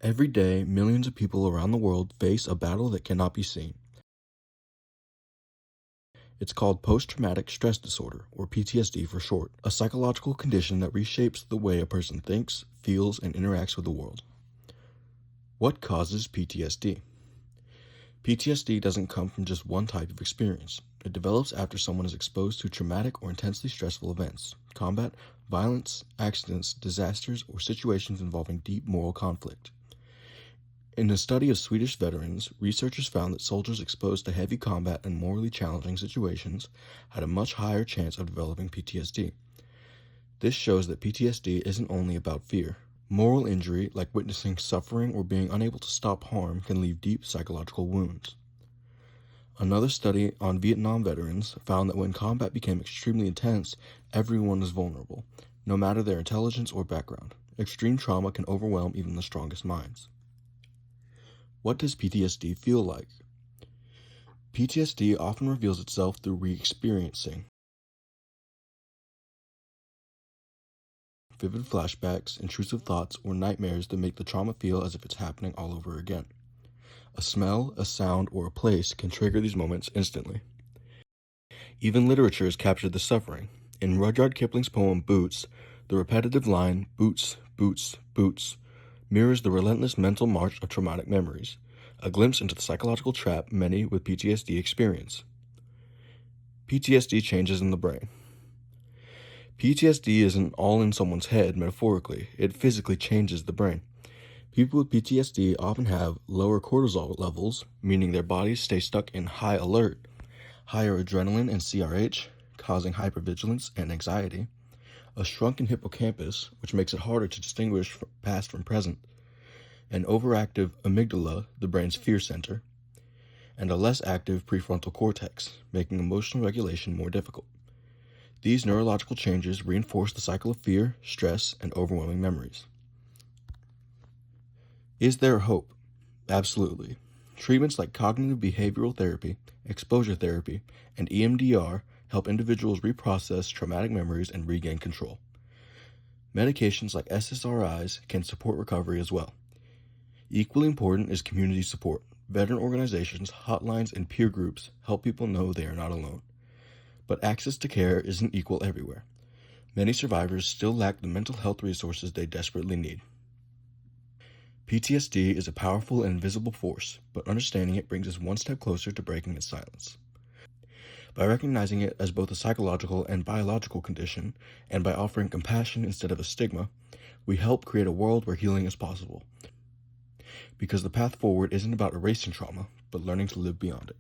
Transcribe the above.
Every day, millions of people around the world face a battle that cannot be seen. It's called post-traumatic stress disorder, or PTSD for short, a psychological condition that reshapes the way a person thinks, feels, and interacts with the world. What causes PTSD? PTSD doesn't come from just one type of experience. It develops after someone is exposed to traumatic or intensely stressful events, combat, violence, accidents, disasters, or situations involving deep moral conflict. In a study of Swedish veterans, researchers found that soldiers exposed to heavy combat and morally challenging situations had a much higher chance of developing PTSD. This shows that PTSD isn't only about fear. Moral injury, like witnessing suffering or being unable to stop harm, can leave deep psychological wounds. Another study on Vietnam veterans found that when combat became extremely intense, everyone is vulnerable, no matter their intelligence or background. Extreme trauma can overwhelm even the strongest minds. What does PTSD feel like? PTSD often reveals itself through re-experiencing. Vivid flashbacks, intrusive thoughts, or nightmares that make the trauma feel as if it's happening all over again. A smell, a sound, or a place can trigger these moments instantly. Even literature has captured the suffering. In Rudyard Kipling's poem Boots, the repetitive line, "boots, boots, boots," mirrors the relentless mental march of traumatic memories, a glimpse into the psychological trap many with PTSD experience. PTSD changes in the brain. PTSD isn't all in someone's head metaphorically, it physically changes the brain. People with PTSD often have lower cortisol levels, meaning their bodies stay stuck in high alert, higher adrenaline and CRH, causing hypervigilance and anxiety, a shrunken hippocampus, which makes it harder to distinguish past from present, an overactive amygdala, the brain's fear center, and a less active prefrontal cortex, making emotional regulation more difficult. These neurological changes reinforce the cycle of fear, stress, and overwhelming memories. Is there hope? Absolutely. Treatments like cognitive behavioral therapy, exposure therapy, and EMDR help individuals reprocess traumatic memories and regain control. Medications like SSRIs can support recovery as well. Equally important is community support. Veteran organizations, hotlines, and peer groups help people know they are not alone. But access to care isn't equal everywhere. Many survivors still lack the mental health resources they desperately need. PTSD is a powerful and invisible force, but understanding it brings us one step closer to breaking its silence. By recognizing it as both a psychological and biological condition, and by offering compassion instead of a stigma, we help create a world where healing is possible. Because the path forward isn't about erasing trauma, but learning to live beyond it.